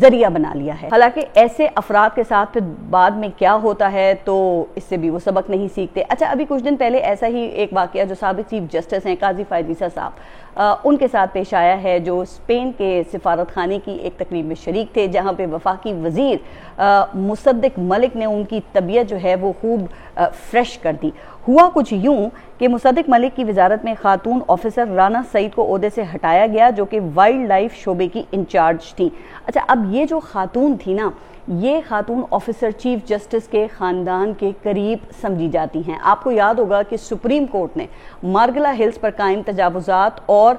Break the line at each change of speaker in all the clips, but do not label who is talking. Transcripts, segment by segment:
ذریعہ بنا لیا ہے. حالانکہ ایسے افراد کے ساتھ پھر بعد میں کیا ہوتا ہے تو اس سے بھی وہ سبق نہیں سیکھتے. اچھا ابھی کچھ دن پہلے ایسا ہی ایک واقعہ جو سابق چیف جسٹس ہیں قاضی فائز عیسیٰ صاحب ان کے ساتھ پیش آیا ہے، جو اسپین کے سفارت خانے کی ایک تقریب میں شریک تھے جہاں پہ وفاقی وزیر مصدق ملک نے ان کی طبیعت جو ہے وہ خوب فریش کر دی. ہوا کچھ یوں کہ مصدق ملک کی وزارت میں خاتون آفیسر رانا سعید کو عہدے سے ہٹایا گیا جو کہ وائلڈ لائف شعبے کی انچارج تھی. اچھا اب یہ جو خاتون تھی نا، یہ خاتون آفیسر چیف جسٹس کے خاندان کے قریب سمجھی جاتی ہیں. آپ کو یاد ہوگا کہ سپریم کورٹ نے مارگلا ہلز پر قائم تجاوزات اور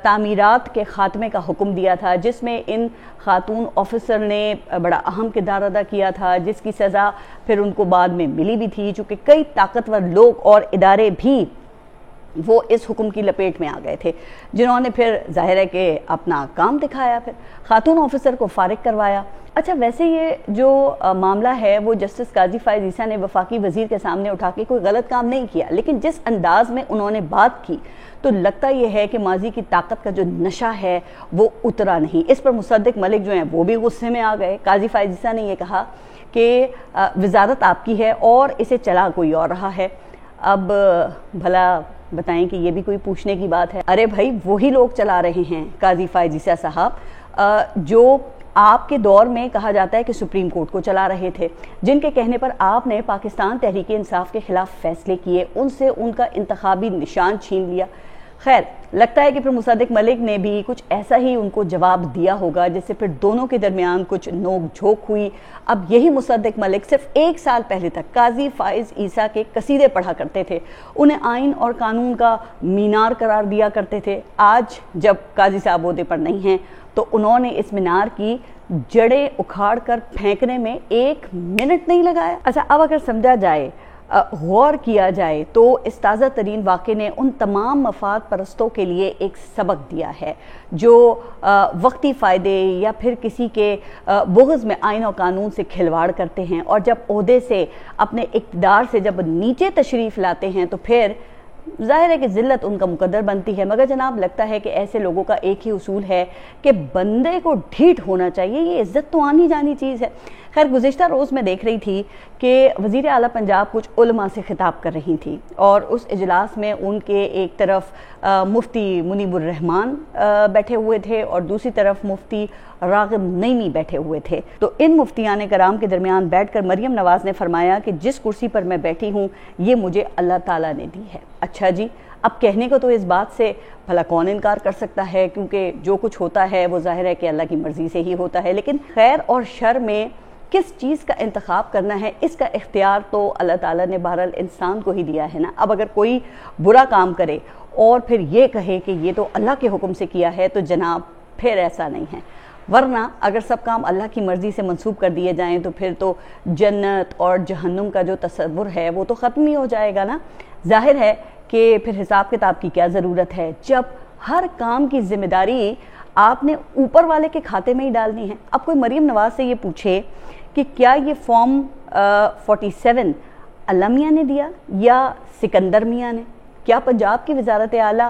تعمیرات کے خاتمے کا حکم دیا تھا، جس میں ان خاتون آفیسر نے بڑا اہم کردار ادا کیا تھا، جس کی سزا پھر ان کو بعد میں ملی بھی تھی، چونکہ کئی طاقتور لوگ اور ادارے بھی وہ اس حکم کی لپیٹ میں آ گئے تھے، جنہوں نے پھر ظاہر ہے کہ اپنا کام دکھایا، پھر خاتون آفیسر کو فارغ کروایا. اچھا ویسے یہ جو معاملہ ہے وہ جسٹس قاضی فائز عیسیٰ نے وفاقی وزیر کے سامنے اٹھا کے کوئی غلط کام نہیں کیا، لیکن جس انداز میں انہوں نے بات کی تو لگتا یہ ہے کہ ماضی کی طاقت کا جو نشہ ہے وہ اترا نہیں. اس پر مصدق ملک جو ہیں وہ بھی غصے میں آ گئے. قاضی فائز عیسیٰ نے یہ کہا کہ وزارت آپ کی ہے اور اسے چلا کوئی اور رہا ہے. اب بھلا بتائیں کہ یہ بھی کوئی پوچھنے کی بات ہے؟ ارے بھائی وہی لوگ چلا رہے ہیں قاضی فائز عیسیٰ صاحب جو آپ کے دور میں کہا جاتا ہے کہ سپریم کورٹ کو چلا رہے تھے، جن کے کہنے پر آپ نے پاکستان تحریک انصاف کے خلاف فیصلے کیے، ان سے ان کا انتخابی نشان چھین لیا. خیر لگتا ہے کہ پھر مصدق ملک نے بھی کچھ ایسا ہی ان کو جواب دیا ہوگا، جس سے پھر دونوں کے درمیان کچھ نوک جھوک ہوئی. اب یہی مصدق ملک صرف 1 سال پہلے تک قاضی فائز عیسیٰ کے قصیدے پڑھا کرتے تھے، انہیں آئین اور قانون کا مینار قرار دیا کرتے تھے. آج جب قاضی صاحب عہدے پر نہیں ہیں تو انہوں نے اس مینار کی جڑیں اکھاڑ کر پھینکنے میں 1 منٹ نہیں لگایا. اچھا اب اگر سمجھا جائے، غور کیا جائے تو اس تازہ ترین واقعے نے ان تمام مفاد پرستوں کے لیے ایک سبق دیا ہے جو وقتی فائدے یا پھر کسی کے بغض میں آئین و قانون سے کھلواڑ کرتے ہیں، اور جب عہدے سے اپنے اقتدار سے جب نیچے تشریف لاتے ہیں تو پھر ظاہر ہے کہ ذلت ان کا مقدر بنتی ہے. مگر جناب لگتا ہے کہ ایسے لوگوں کا ایک ہی اصول ہے کہ بندے کو ڈھیٹ ہونا چاہیے، یہ عزت تو آنی جانی چیز ہے. خیر گزشتہ روز میں دیکھ رہی تھی کہ وزیر اعلیٰ پنجاب کچھ علماء سے خطاب کر رہی تھی، اور اس اجلاس میں ان کے ایک طرف مفتی منیب الرحمان بیٹھے ہوئے تھے اور دوسری طرف مفتی راغب نعیمی بیٹھے ہوئے تھے. تو ان مفتیان کرام کے درمیان بیٹھ کر مریم نواز نے فرمایا کہ جس کرسی پر میں بیٹھی ہوں یہ مجھے اللہ تعالیٰ نے دی ہے. اچھا جی، اب کہنے کو تو اس بات سے بھلا کون انکار کر سکتا ہے، کیونکہ جو کچھ ہوتا ہے وہ ظاہر ہے کہ اللہ کی مرضی سے ہی ہوتا ہے. لیکن خیر اور شر میں کس چیز کا انتخاب کرنا ہے اس کا اختیار تو اللہ تعالیٰ نے بہرحال انسان کو ہی دیا ہے نا. اب اگر کوئی برا کام کرے اور پھر یہ کہے کہ یہ تو اللہ کے حکم سے کیا ہے تو جناب پھر ایسا نہیں ہے، ورنہ اگر سب کام اللہ کی مرضی سے منسوب کر دیے جائیں تو پھر تو جنت اور جہنم کا جو تصور ہے وہ تو ختم ہی ہو جائے گا نا. ظاہر ہے کہ پھر حساب کتاب کی کیا ضرورت ہے جب ہر کام کی ذمہ داری آپ نے اوپر والے کے کھاتے میں ہی ڈالنی ہے. اب کوئی مریم نواز سے یہ پوچھے کہ کیا یہ فارم 47 اللہ میاں نے دیا یا سکندر میاں نے؟ کیا پنجاب کی وزارت اعلیٰ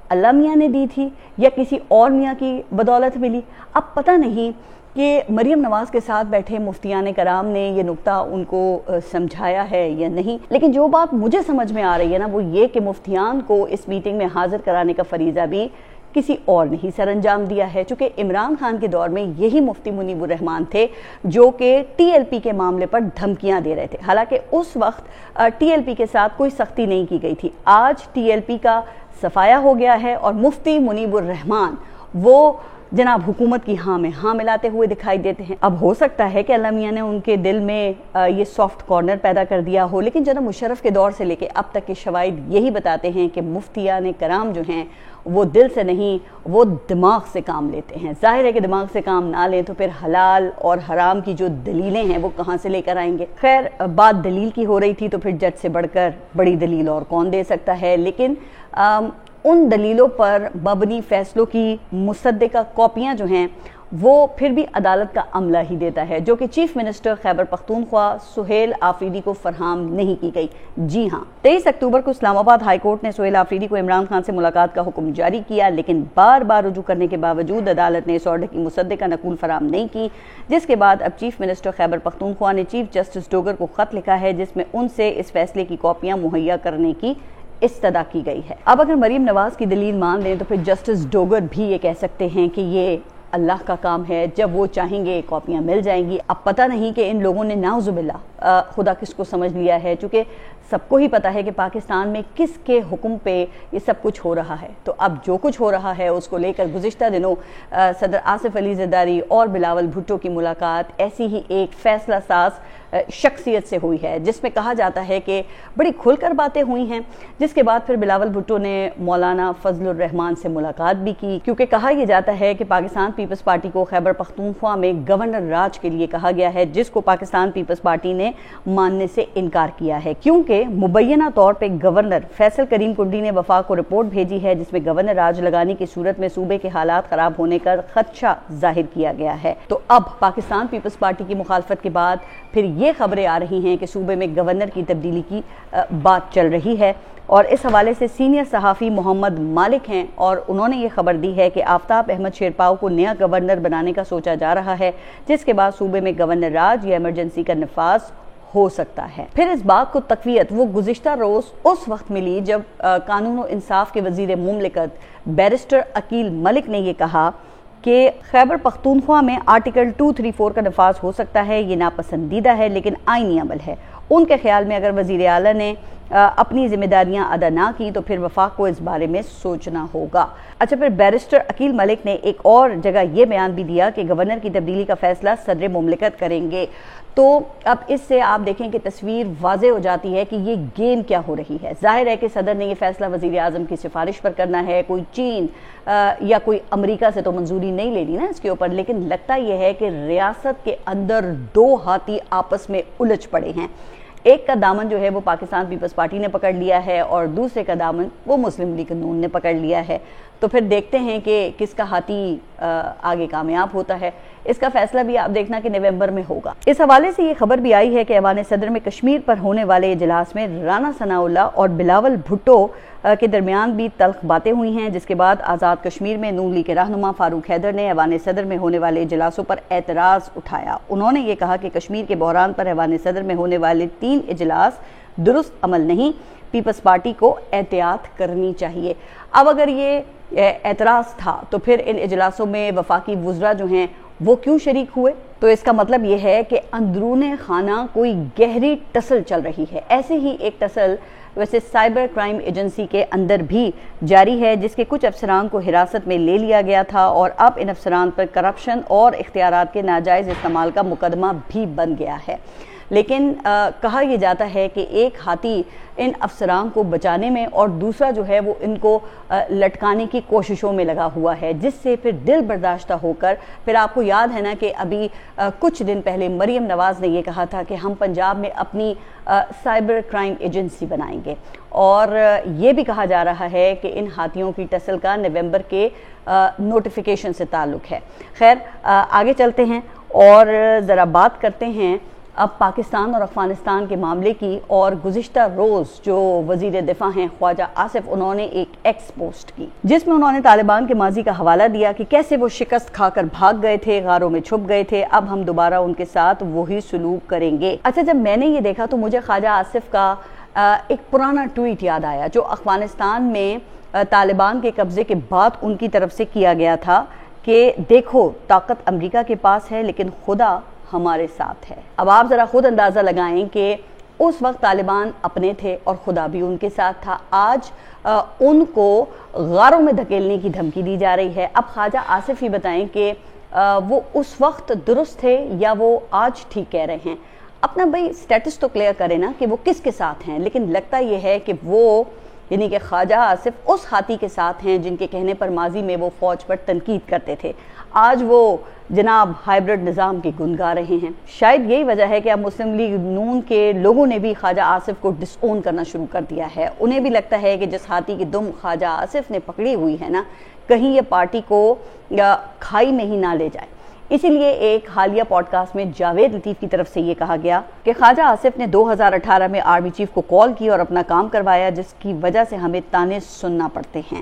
اللہ میاں نے دی تھی یا کسی اور میاں کی بدولت ملی؟ اب پتہ نہیں کہ مریم نواز کے ساتھ بیٹھے مفتیان کرام نے یہ نقطہ ان کو سمجھایا ہے یا نہیں. لیکن جو بات مجھے سمجھ میں آ رہی ہے نا وہ یہ کہ مفتیان کو اس میٹنگ میں حاضر کرانے کا فریضہ بھی کسی اور نہیں سر انجام دیا ہے، چونکہ عمران خان کے دور میں یہی مفتی منیب الرحمان تھے جو کہ ٹی ایل پی کے معاملے پر دھمکیاں دے رہے تھے. حالانکہ اس وقت ٹی ایل پی کے ساتھ کوئی سختی نہیں کی گئی تھی. آج ٹی ایل پی کا صفایا ہو گیا ہے اور مفتی منیب الرحمان وہ جناب حکومت کی ہاں میں ہاں ملاتے ہوئے دکھائی دیتے ہیں. اب ہو سکتا ہے کہ اللہ میاں نے ان کے دل میں یہ سافٹ کارنر پیدا کر دیا ہو، لیکن جناب مشرف کے دور سے لے کے اب تک کے شواہد یہی بتاتے ہیں کہ مفتیان کرام جو ہیں وہ دل سے نہیں، وہ دماغ سے کام لیتے ہیں. ظاہر ہے کہ دماغ سے کام نہ لیں تو پھر حلال اور حرام کی جو دلیلیں ہیں وہ کہاں سے لے کر آئیں گے. خیر بات دلیل کی ہو رہی تھی تو پھر جج سے بڑھ کر بڑی دلیل اور کون دے سکتا ہے. لیکن ان دلیلوں پر مبنی فیصلوں کی مصدقہ کاپیاں جو ہیں وہ پھر بھی عدالت کا عملہ ہی دیتا ہے، جو کہ چیف منسٹر خیبر پختونخوا سہیل آفریدی کو فراہم نہیں کی گئی۔ جی ہاں، 23 اکتوبر کو اسلام آباد ہائی کورٹ نے سہیل آفریدی کو عمران خان سے ملاقات کا حکم جاری کیا، لیکن بار بار رجوع کرنے کے باوجود عدالت نے اس آرڈر کی مصدقہ نقول فراہم نہیں کی، جس کے بعد اب چیف منسٹر خیبر پختونخوا نے چیف جسٹس ڈوگر کو خط لکھا ہے، جس میں ان سے اس فیصلے کی کاپیاں مہیا کرنے کی استدعا کی گئی ہے۔ اب اگر مریم نواز کی دلیل مان لیں تو پھر جسٹس ڈوگر بھی یہ کہہ سکتے ہیں کہ یہ اللہ کا کام ہے، جب وہ چاہیں گے کاپیاں مل جائیں گی۔ اب پتہ نہیں کہ ان لوگوں نے نعوذ باللہ خدا کس کو سمجھ لیا ہے، چونکہ سب کو ہی پتہ ہے کہ پاکستان میں کس کے حکم پہ یہ سب کچھ ہو رہا ہے۔ تو اب جو کچھ ہو رہا ہے اس کو لے کر گزشتہ دنوں صدر آصف علی زرداری اور بلاول بھٹو کی ملاقات ایسی ہی ایک فیصلہ ساز شخصیت سے ہوئی ہے، جس میں کہا جاتا ہے کہ بڑی کھل کر باتیں ہوئی ہیں، جس کے بعد پھر بلاول بھٹو نے مولانا فضل الرحمان سے ملاقات بھی کی، کیونکہ کہا یہ جاتا ہے کہ پاکستان پیپلز پارٹی کو خیبر پختونخوا میں گورنر راج کے لیے کہا گیا ہے، جس کو پاکستان پیپلز پارٹی نے ماننے سے انکار کیا ہے، کیونکہ مبینہ طور پہ گورنر فیصل کریم کنڈی نے وفاق کو رپورٹ بھیجی ہے، جس میں گورنر راج لگانے کی صورت میں صوبے کے حالات خراب ہونے کا خدشہ ظاہر کیا گیا ہے۔ تو اب پاکستان پیپلز پارٹی کی مخالفت کے بعد پھر یہ خبریں آ رہی ہیں کہ صوبے میں گورنر کی تبدیلی کی بات چل رہی ہے، اور اس حوالے سے سینئر صحافی محمد مالک ہیں، اور انہوں نے یہ خبر دی ہے کہ آفتاب احمد شیرپاؤ کو نیا گورنر بنانے کا سوچا جا رہا ہے، جس کے بعد صوبے میں گورنر راج یا ایمرجنسی کا نفاذ ہو سکتا ہے۔ پھر اس بات کو تقویت وہ گزشتہ روز اس وقت ملی جب قانون و انصاف کے وزیر مملکت بیرسٹر عقیل ملک نے یہ کہا کہ خیبر پختونخوا میں آرٹیکل 234 کا نفاذ ہو سکتا ہے، یہ ناپسندیدہ ہے لیکن آئینی عمل ہے۔ ان کے خیال میں اگر وزیر اعلیٰ نے اپنی ذمہ داریاں ادا نہ کی تو پھر وفاق کو اس بارے میں سوچنا ہوگا۔ اچھا، پھر بیرسٹر عقیل ملک نے ایک اور جگہ یہ بیان بھی دیا کہ گورنر کی تبدیلی کا فیصلہ صدر مملکت کریں گے۔ تو اب اس سے آپ دیکھیں کہ تصویر واضح ہو جاتی ہے کہ یہ گیم کیا ہو رہی ہے۔ ظاہر ہے کہ صدر نے یہ فیصلہ وزیر اعظم کی سفارش پر کرنا ہے، کوئی چین یا کوئی امریکہ سے تو منظوری نہیں لینی نا اس کے اوپر، لیکن لگتا یہ ہے کہ ریاست کے اندر دو ہاتھی آپس میں الجھ پڑے ہیں۔ ایک کا دامن جو ہے وہ پاکستان پیپلز پارٹی نے پکڑ لیا ہے، اور دوسرے کا دامن وہ مسلم لیگ نون نے پکڑ لیا ہے۔ تو پھر دیکھتے ہیں کہ کس کا ہاتھی آگے کامیاب ہوتا ہے۔ اس کا فیصلہ بھی آپ دیکھنا کہ نومبر میں ہوگا۔ اس حوالے سے یہ خبر بھی آئی ہے کہ ایوان صدر میں کشمیر پر ہونے والے اجلاس میں رانا ثناء اللہ اور بلاول بھٹو کے درمیان بھی تلخ باتیں ہوئی ہیں، جس کے بعد آزاد کشمیر میں نون لیگ کے رہنما فاروق حیدر نے ایوان صدر میں ہونے والے اجلاسوں پر اعتراض اٹھایا۔ انہوں نے یہ کہا کہ کشمیر کے بحران پر ایوان صدر میں ہونے والے 3 اجلاس درست عمل نہیں، پیپلز پارٹی کو احتیاط کرنی چاہیے۔ اب اگر یہ اعتراض تھا تو پھر ان اجلاسوں میں وفاقی وزراء جو ہیں وہ کیوں شریک ہوئے؟ تو اس کا مطلب یہ ہے کہ اندرون خانہ کوئی گہری ٹسل چل رہی ہے۔ ایسے ہی ایک ٹسل ویسے سائبر کرائم ایجنسی کے اندر بھی جاری ہے، جس کے کچھ افسران کو حراست میں لے لیا گیا تھا، اور اب ان افسران پر کرپشن اور اختیارات کے ناجائز استعمال کا مقدمہ بھی بن گیا ہے۔ لیکن کہا یہ جاتا ہے کہ ایک ہاتھی ان افسران کو بچانے میں اور دوسرا جو ہے وہ ان کو لٹکانے کی کوششوں میں لگا ہوا ہے، جس سے پھر دل برداشتہ ہو کر پھر آپ کو یاد ہے نا کہ ابھی کچھ دن پہلے مریم نواز نے یہ کہا تھا کہ ہم پنجاب میں اپنی سائبر کرائم ایجنسی بنائیں گے، اور یہ بھی کہا جا رہا ہے کہ ان ہاتھیوں کی ٹسل کا نومبر کے نوٹیفیکیشن سے تعلق ہے۔ خیر، آگے چلتے ہیں اور ذرا بات کرتے ہیں اب پاکستان اور افغانستان کے معاملے کی، اور گزشتہ روز جو وزیر دفاع ہیں خواجہ آصف، انہوں نے ایک ایکس پوسٹ کی جس میں انہوں نے طالبان کے ماضی کا حوالہ دیا کہ کیسے وہ شکست کھا کر بھاگ گئے تھے، غاروں میں چھپ گئے تھے، اب ہم دوبارہ ان کے ساتھ وہی سلوک کریں گے۔ اچھا، جب میں نے یہ دیکھا تو مجھے خواجہ آصف کا ایک پرانا ٹویٹ یاد آیا جو افغانستان میں طالبان کے قبضے کے بعد ان کی طرف سے کیا گیا تھا کہ دیکھو طاقت امریکہ کے پاس ہے لیکن خدا ہمارے ساتھ ہے۔ اب آپ ذرا خود اندازہ لگائیں کہ اس وقت طالبان اپنے تھے اور خدا بھی ان کے ساتھ تھا، آج ان کو غاروں میں دھکیلنے کی دھمکی دی جا رہی ہے۔ اب خواجہ آصف ہی بتائیں کہ وہ اس وقت درست تھے یا وہ آج ٹھیک کہہ رہے ہیں؟ اپنا بھائی سٹیٹس تو کلیئر کرے نا کہ وہ کس کے ساتھ ہیں، لیکن لگتا یہ ہے کہ وہ یعنی کہ خواجہ آصف اس ہاتھی کے ساتھ ہیں جن کے کہنے پر ماضی میں وہ فوج پر تنقید کرتے تھے، آج وہ جناب ہائیبرڈ نظام کی گن گا رہے ہیں۔ شاید یہی وجہ ہے کہ اب مسلم لیگ نون کے لوگوں نے بھی خواجہ آصف کو ڈس اون کرنا شروع کر دیا ہے۔ انہیں بھی لگتا ہے کہ جس ہاتھی کی دم خواجہ آصف نے پکڑی ہوئی ہے نا، کہیں یہ پارٹی کو کھائی میں ہی نہ لے جائے۔ اسی لیے ایک حالیہ پوڈ کاسٹ میں جاوید لطیف کی طرف سے یہ کہا گیا کہ خواجہ آصف نے 2018 میں آرمی چیف کو کال کی اور اپنا کام کروایا، جس کی وجہ سے ہمیں تانے سننا پڑتے ہیں،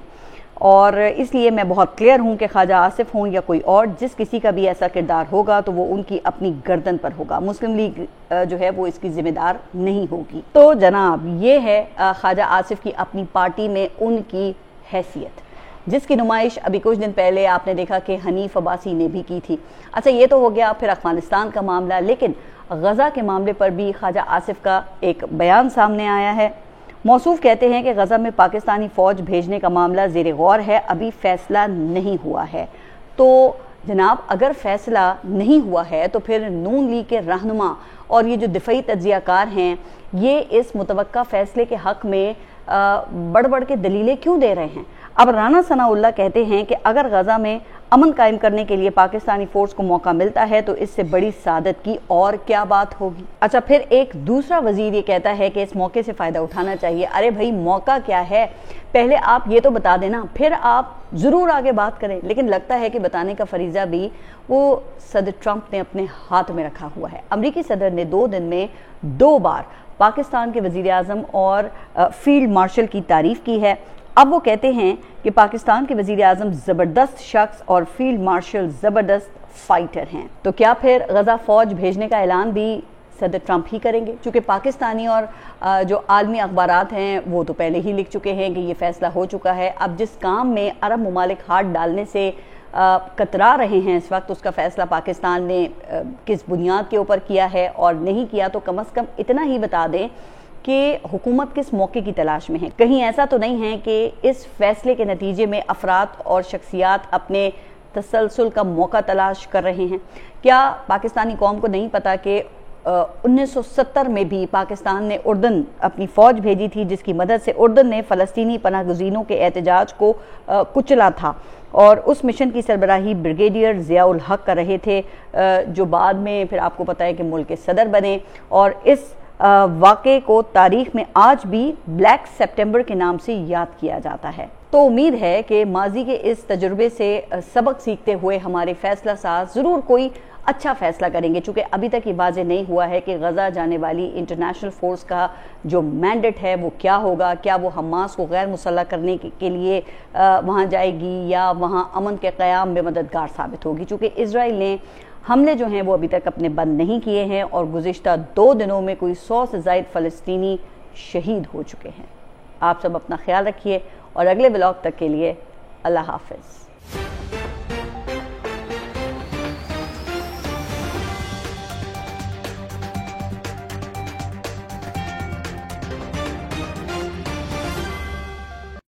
اور اس لیے میں بہت کلیئر ہوں کہ خواجہ آصف ہوں یا کوئی اور، جس کسی کا بھی ایسا کردار ہوگا تو وہ ان کی اپنی گردن پر ہوگا، مسلم لیگ جو ہے وہ اس کی ذمہ دار نہیں ہوگی۔ تو جناب یہ ہے خواجہ آصف کی اپنی پارٹی میں ان کی حیثیت، جس کی نمائش ابھی کچھ دن پہلے آپ نے دیکھا کہ حنیف عباسی نے بھی کی تھی۔ اچھا یہ تو ہو گیا پھر افغانستان کا معاملہ، لیکن غزہ کے معاملے پر بھی خواجہ آصف کا ایک بیان سامنے آیا ہے۔ موصوف کہتے ہیں کہ غزہ میں پاکستانی فوج بھیجنے کا معاملہ زیر غور ہے، ابھی فیصلہ نہیں ہوا ہے۔ تو جناب اگر فیصلہ نہیں ہوا ہے تو پھر نون لیگ کے رہنما اور یہ جو دفاعی تجزیہ کار ہیں یہ اس متوقع فیصلے کے حق میں بڑھ بڑھ کے دلیلیں کیوں دے رہے ہیں؟ اب رانا ثناء اللہ کہتے ہیں کہ اگر غزہ میں امن قائم کرنے کے لیے پاکستانی فورس کو موقع ملتا ہے تو اس سے بڑی سعادت کی اور کیا بات ہوگی۔ اچھا پھر ایک دوسرا وزیر یہ کہتا ہے کہ اس موقع سے فائدہ اٹھانا چاہیے۔ ارے بھائی موقع کیا ہے، پہلے آپ یہ تو بتا دینا، پھر آپ ضرور آگے بات کریں۔ لیکن لگتا ہے کہ بتانے کا فریضہ بھی وہ صدر ٹرمپ نے اپنے ہاتھ میں رکھا ہوا ہے۔ امریکی صدر نے 2 دن میں 2 بار پاکستان کے وزیر اعظم اور فیلڈ مارشل کی تعریف کی ہے۔ اب وہ کہتے ہیں کہ پاکستان کے وزیر اعظم زبردست شخص اور فیلڈ مارشل زبردست فائٹر ہیں۔ تو کیا پھر غزہ فوج بھیجنے کا اعلان بھی صدر ٹرمپ ہی کریں گے؟ چونکہ پاکستانی اور جو عالمی اخبارات ہیں وہ تو پہلے ہی لکھ چکے ہیں کہ یہ فیصلہ ہو چکا ہے۔ اب جس کام میں عرب ممالک ہاتھ ڈالنے سے کترا رہے ہیں اس وقت، اس کا فیصلہ پاکستان نے کس بنیاد کے اوپر کیا ہے اور نہیں کیا، تو کم از کم اتنا ہی بتا دیں کہ حکومت کس موقع کی تلاش میں ہے۔ کہیں ایسا تو نہیں ہے کہ اس فیصلے کے نتیجے میں افراد اور شخصیات اپنے تسلسل کا موقع تلاش کر رہے ہیں؟ کیا پاکستانی قوم کو نہیں پتا کہ 1970 میں بھی پاکستان نے اردن اپنی فوج بھیجی تھی، جس کی مدد سے اردن نے فلسطینی پناہ گزینوں کے احتجاج کو کچلا تھا، اور اس مشن کی سربراہی بریگیڈیئر ضیاء الحق کر رہے تھے، جو بعد میں پھر آپ کو پتا ہے کہ ملک کے صدر بنے، اور اس واقعے کو تاریخ میں آج بھی بلیک سپٹمبر کے نام سے یاد کیا جاتا ہے۔ تو امید ہے کہ ماضی کے اس تجربے سے سبق سیکھتے ہوئے ہمارے فیصلہ ساز ضرور کوئی اچھا فیصلہ کریں گے، چونکہ ابھی تک یہ واضح نہیں ہوا ہے کہ غزہ جانے والی انٹرنیشنل فورس کا جو مینڈیٹ ہے وہ کیا ہوگا۔ کیا وہ حماس کو غیر مسلح کرنے کے لیے وہاں جائے گی یا وہاں امن کے قیام میں مددگار ثابت ہوگی؟ چونکہ اسرائیل نے حملے جو ہیں وہ ابھی تک اپنے بند نہیں کیے ہیں، اور گزشتہ 2 دنوں میں کوئی 100 سے زائد فلسطینی شہید ہو چکے ہیں۔ آپ سب اپنا خیال رکھیے، اور اگلے ولاگ تک کے لیے اللہ حافظ۔